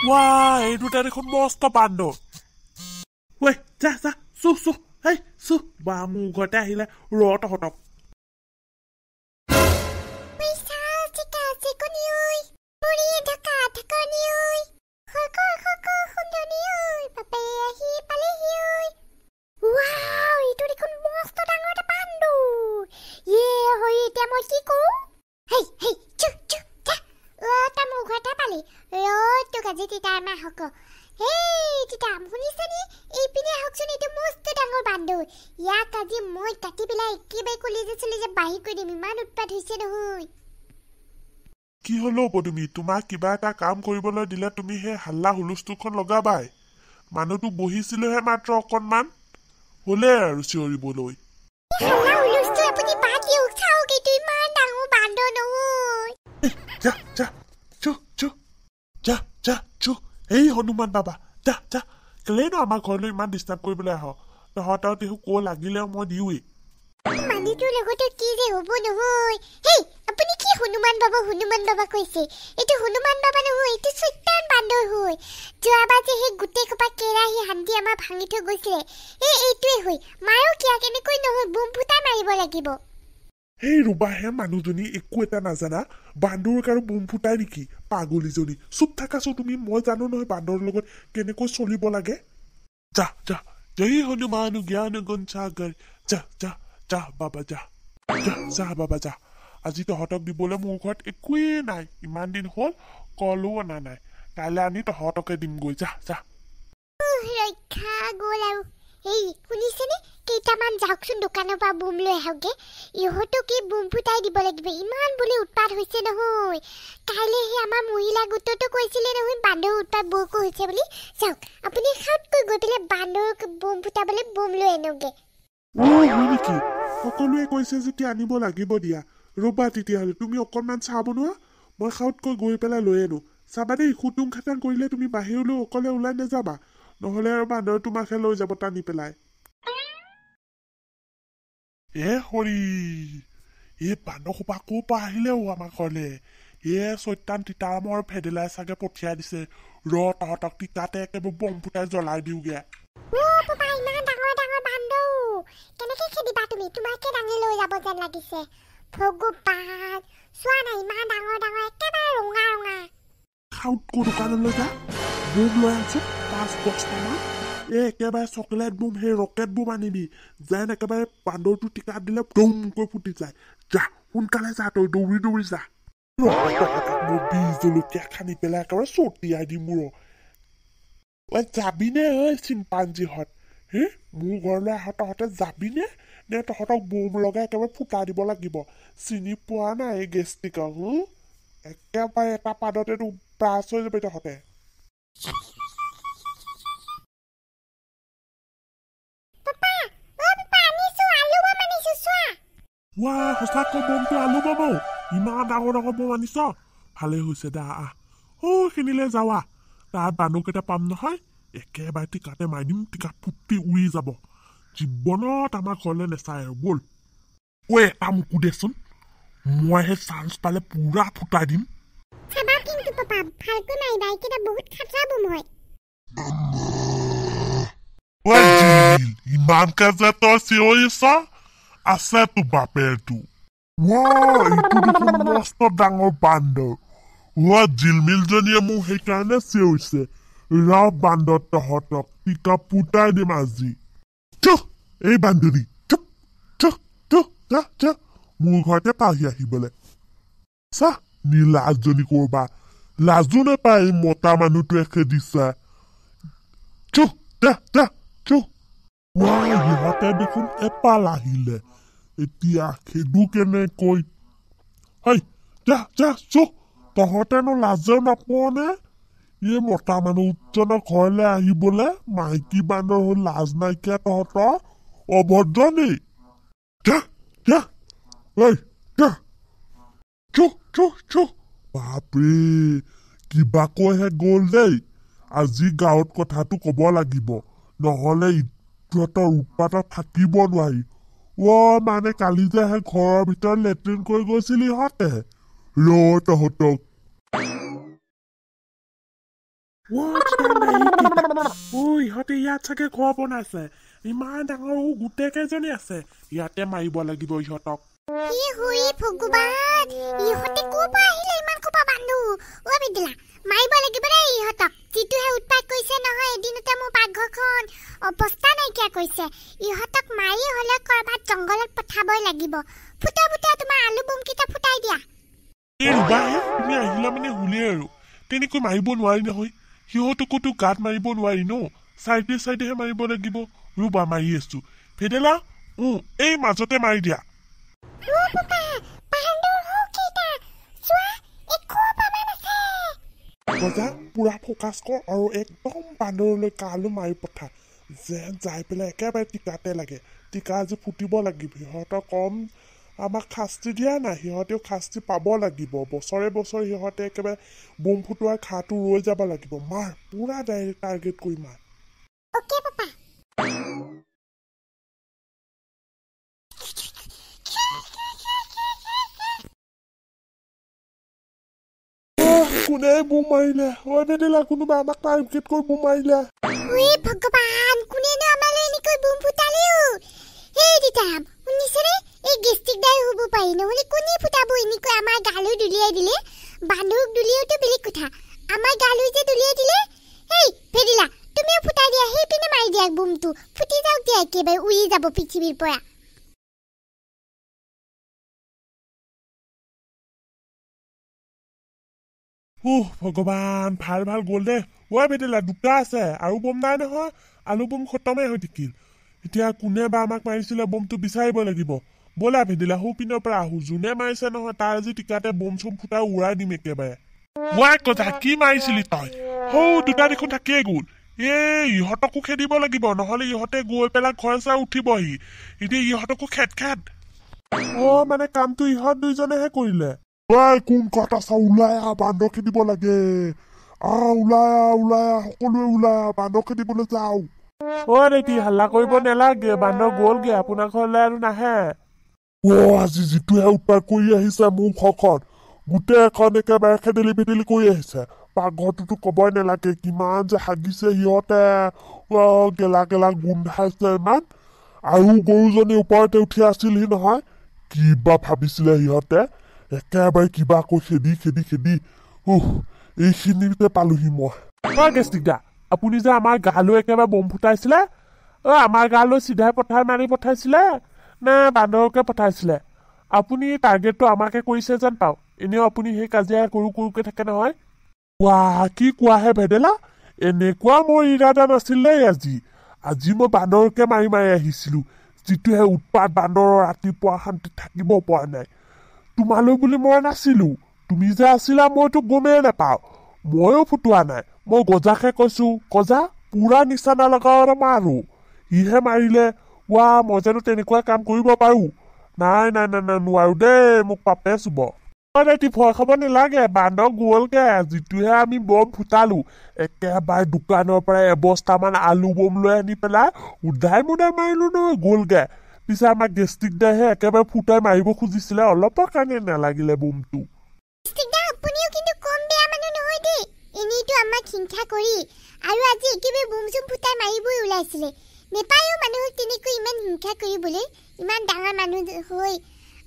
Wah, itu dari kon monster bando. Weh, ja, su, hey, su, bamu ghate ahile rot hotok. কি হলো তুমি তোমাক কিবা এটা কাম কৰিবলৈ দিলে তুমি হে হাল্লা হুলুস্তুখন লগাবাই মানুহটো বহিছিলহে মাত্ৰ অকনমান হলে আৰু চিঞৰিবলৈ হাল্লা হুলুস্তু আপুনি বাকি উঠাওগে তুই মান ডাঙৰ বান্দৰ নহয় যা এই হনুমান বাবা যা কেলেনো আমাৰ ঘৰলৈ ইমান ডিষ্টাৰ্ব কৰিবলৈ আহ তহঁতৰ তেহু ক লাগিলে মই দিওঁৱেই মানুহটোৰ লগতে কি যে হ'ব নহয় হেই আপুনি কি হনুমান বাবা কৈছে এইটো হনুমান বাবা নহয় এইটো চৈতান বান্দৰ হয় যোৱাবাৰ যে সেই গোটেই খোপা কেৰাহী হান্দি আমাৰ ভাঙি থৈ গৈছিলে এইটোৱে হয় মাৰো কিয়া কেনেকৈ নহয় বুম ফুটা মাৰিব লাগিব হেই ৰুবাহে মানুহজনী একো এটা নাজানা বান্দৰক আৰু বুম ফুটাই নেকি পাগলীজনী চুপ থাকাছো তুমি মই জানো নহয় বান্দৰৰ লগত কেনেকৈ চলিব লাগে যা জয় হনুমান জ্ঞান গুণ সাগৰ যা বাবা যা বাবা যা আজি তহঁতক দিবলৈ মোৰ ঘৰত একোৱেই নাই ইমান দিন হ'ল কলো অনা নাই কাইলৈ আনি তহঁতকে দিমগৈ যা ৰক্ষা গ'ল আৰু এই শুনিছেনে কেইটামান যাওকচোন দোকানৰ পৰা বুম লৈ আহোগে ইহঁতকে বুম ফুটাই দিব লাগিব ইমান বুলি উৎপাত হৈছে নহয় কাইলৈ সেই আমাৰ মহিলা গোটতো কৈছিলে নহয় বান্দৰ উৎপাত বৰকৈ হৈছে বুলি চাওক আপুনি খাউতকৈ গৈ পেলাই বান্দৰক বুম ফুটাবলৈ বুম লৈ আনোগে নেকি সকলোৱে কৈছে যেতিয়া আনিব লাগিব দিয়া ৰবা তেতিয়াহ'লে তুমি অকণমান চাহ বনোৱা মই খাউতকৈ গৈ পেলাই লৈ আনো চাবা দেই খুটুং খাটাং কৰিলে তুমি বাহিৰলৈ অকলে ওলাই নাযাবা নহ'লে আৰু বান্দৰ তোমাকহে লৈ যাব টানি পেলাই হৰি বান্দৰ সোপা ক'ৰ পৰা আহিলে আমাৰ ঘৰলে চৈতান তিতামৰ ভেদেলাই চাগে পঠিয়াই দিছে তহঁতক তিতাতে একেবাৰে বম ফুটাই জ্বলাই দিওঁগে কেনেকে খেদিবা তুমি তোমাকে দাঙি লৈ যাব যেন লাগিছে ভগৱান চোৱা নাই ইমান ডাঙৰ একেবাৰে ৰঙা খাউতকৈ দোকানলৈ যা বুম লৈ আনছো 5-10টামান একেবাৰে চকলেট বুম সেই ৰকেট বুম আনিবি যেন একেবাৰে বান্দৰটো টিকাত দিলে ডমকৈ ফুটি যায় যা সোনকালে যা তই দৌৰি যা মোৰ বীজ জলকীয়া খানি পেলাই একেবাৰে চটিয়াই দিম মোৰ যাবিনে চিম্পাঞ্জিহঁত মোৰ ঘৰলৈ আহ তহঁতে যাবিনে নে তহঁতক বুম লগাই একেবাৰে ফুটা দিব লাগিব চিনি পোৱা নাই এই গেষ্টিকক একেবাৰে এটা পাদতে ব্ৰাছ হৈ যাবি তহঁতে সঁচাকৈ বমটো আলু বাবু ইমান ডাঙৰ বম আনিছ ভালে হৈছে দা খিনিলে যাৱা তাৰ বান্দৰকেইটা পাম নহয় একেবাৰে টিকাতে মাৰি দিম টিকা ফুটি উৰি যাব জীৱনত আমাৰ ঘৰলৈ নেচায় আৰু বল এটা মোকো দেচোন মই সেই চান্স পালে পুৰা ফুটাই দিম ইমানকে যে তই চিঞৰিছ আছে তো বাপেৰটো এইটো দেখোন মস্ত ডাঙৰ বান্দৰ জিলমিলজনীয়ে মোক সেইকাৰণে চিঞৰিছে বান্দৰ তহঁতক টিকা ফুটাই দিম আজি এই বান্দৰী মোৰ ঘৰতে পাহি আহিবলৈ চা নীলাজনী কৰবা লাজো নাপায় মতা মানুহটোৱে খেদিছা চুপ যা যা চুপ ইহঁতে দেখোন এপাল আহিলে এতিয়া খেদো কেনেকৈ হেই যা যা চুপ তহঁতেনো লাজেও নাপোৱানে এই মতা মানুহজনৰ ঘৰলৈ আহিবলে মাইকী বান্দৰ হ'ল লাজ নাইকিয়া তহঁতৰ অভদ্ৰ নেই যা যা ঐ যা চুপ চুপ চুপ বাপৰে কিবা কৈহে গ'ল দেই আজি গাঁৱত কথাটো ক'ব লাগিব নহ'লে ইহঁতৰ উৎপাতত থাকিব নোৱাৰি মানে কালি যে ঘৰৰ ভিতৰত লেট্ৰিন কৰি গৈছিল ইহঁতে তহঁতক ইহঁতে ইয়াত চাগে ঘৰ বনাইছে ইমান ডাঙৰ গোটেই কেইজনী আছে ইয়াতে মাৰিব লাগিব ইহঁতক মাৰিব লাগিব দেই ইহঁতক যিটোহে উৎপাত কৰিছে নহয় এদিনতে মোৰ পাকঘৰখন অৱস্থা নাইকিয়া কৰিছে ইহঁতক মাৰি হলে কৰবাত জংঘলত পঠাবই লাগিব ফুটা ফুটা তোমাৰ আলু বম কেইটা ফুটাই দিয়া তুমি আহিলা মানে হুলে আৰু তেনেকৈ মাৰিব নোৱাৰি নহয় সিহঁতকোতো গাত মাৰিব নোৱাৰি ন চাইডে চাইডেহে মাৰিব লাগিব ৰুবা মাৰি আছো ভেদেলা এই মাজতে মাৰি দিয়া পুৰা ফকাচ কৰ আৰু একদম বান্দৰলৈ কালো মাৰি পঠা যেন যাই পেলাই একেবাৰে টিকাতে লাগে টিকা আজি ফুটিব লাগিব সিহঁতক কম আমাক শাস্তি দিয়া নাই সিহঁতেও শাস্তি পাব লাগিব বছৰে বছৰে সিহঁতে একেবাৰে বোম ফুটোৱাৰ খাটো ৰৈ যাব লাগিব মাৰ পুৰা ডাইৰেক্ট টাৰ্গেট কৰি মাৰ কোনে বোম মাৰিলে ভেদেলা কোনোবা আমাক টাৰ্গেট কৰি বোম মাৰিলে ভগৱান কোনেনো আমালৈ এনেকৈ বোম ফুটালেও এই দিতাম শুনিছেনে এই গেষ্টিক দাই হ'ব পাৰি নহ'লে কোনে ফুটাব এনেকৈ আমাৰ গালৈ দুলিয়াই দিলে বান্ধুক দুলিয়াওতো বেলেগ কথা আমাৰ গালৈ যে দুলিয়াই দিলে এই ভেদেলা তুমিও ফুটাই দিয়া সেই পিনে মাৰি দিয়া বোমটো ফুটি যাওক দিয়া একেবাৰে উৰি যাব পৃথিৱীৰ পৰা ভগৱান ভাল ভাল গ'ল দে ভেদেলা দুটা আছে আৰু বোম নাই নহয় আলু বোম খতমেই হৈ থাকিল এতিয়া কোনে বা আমাক মাৰিছিলে বোমটো বিচাৰিব লাগিব ব'লা ভেদেলা পিনৰ পৰা আহো যোনে মাৰিছে নহয় তাৰ আজি টিকাতে বোম চোম ফুটাই উৰাই দিম একেবাৰে কথা কি মাৰিছিলি তই দুটা দেখোন থাকিয়ে গ'ল ইহঁতকো খেদিব লাগিব নহ'লে ইহঁতে গৈ পেলাই ঘৰ চাই উঠিবহি এতিয়া ইহঁতকো খেদ মানে কামটো ইহঁত দুইজনেহে কৰিলে কোন কথা চা ওলাই বান্দৰ খেদিব লাগে ওলাই সকলোৱে ওলাই বান্দৰ খেদিবলৈ যাও হাল্লা কৰিব নালাগে বান্দৰ গ'লগে আপোনাৰ ঘৰলৈ আৰু নাহে আজি যিটোহে উৎপাত কৰি আহিছে মোৰ ঘৰখন গোটেই এখন একেবাৰে খেদেলি ভেদেলি কৰি আহিছে পাকঘৰটোতো কবই নালাগে কিমান যে হাগিছে সিহঁতে গেলা গেলা গোন্ধাইছে ইমান আৰু গৰুজনী ওপৰতে উঠি আছিলহি নহয় কিবা ভাবিছিলে সিহঁতে একেবাৰে কিবা কৈ খেদি এইখিনিতে পালোহি মই গেষ্টিকদা আপুনি যে আমাৰ গালৈ একেবাৰে বোম ফুটাইছিলে আমাৰ গালৈ চিধাই মাৰি পঠাইছিলে নে বান্দৰকে পঠাইছিলে আপুনি টাৰ্গেটটো আমাকে কৰিছে যেন পাওঁ এনেও আপুনি সেই কাজিয়া কৰোকে থাকে নহয় কি কোৱাহে ভেদেলা এনেকুৱা মোৰ ইৰাদা নাছিল দেই আজি মই বান্দৰকে মাৰি আহিছিলো যিটোহে উৎপাত বান্দৰৰ ৰাতিপুৱা শান্তিত থাকিব পৰা নাই তোমালৈ বুলি মই নাছিলো তুমি যে আছিলা মইতো গমেই নাপাওঁ ময়ো ফুটোৱা নাই মই গজাকে কৈছো গজা পুৰা নিচানা লগাও মাৰো সিহে মাৰিলে মই জানো তেনেকুৱা কাম কৰিব পাৰো নাই নোৱাৰো দেই মোক পাপে চুব ভয় খাব নালাগে বান্দৰ গ'লগে যিটোহে আমি বম ফুটালো একেবাৰে দোকানৰ পৰা এবস্তামান আলু বম লৈ আনি পেলাই উদাই মুদাই মাৰিলো নহয় গ'লগে পিছে আমাক গেষ্টিক দাইহে একেবাৰে ফুটাই মাৰিব খুজিছিলে অলপৰ কাৰণে নালাগিলে বোমটো এনেইতো আমাক হিংসা কৰি আৰু আজি একেবাৰে বোম চুম ফুটাই মাৰিবই ওলাইছিলে নেপায়ো মানুহক তেনেকৈ ইমান হিংসা কৰিবলৈ ইমান ডাঙৰ মানুহ হৈ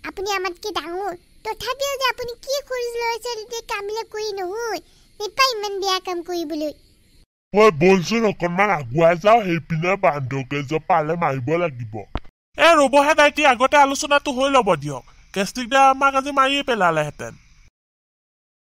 আপুনি আমাতকৈ ডাঙৰ তথাপিও যে আপুনি কি কৰিছিলে তেতিয়া কামবিলাক কৰি নহয় নেপায় ইমান বেয়া কাম কৰিবলৈ বলচোন অকণমান আগুৱাই যাওঁ সেইপিনে বান্দৰকে যে পালে মাৰিব লাগিব ৰবহে তাই আগতে আলোচনাটো হৈ ল'ব দিয়ক গেষ্টিক দাই আমাক আজি মাৰিয়ে পেলালেহেঁতেন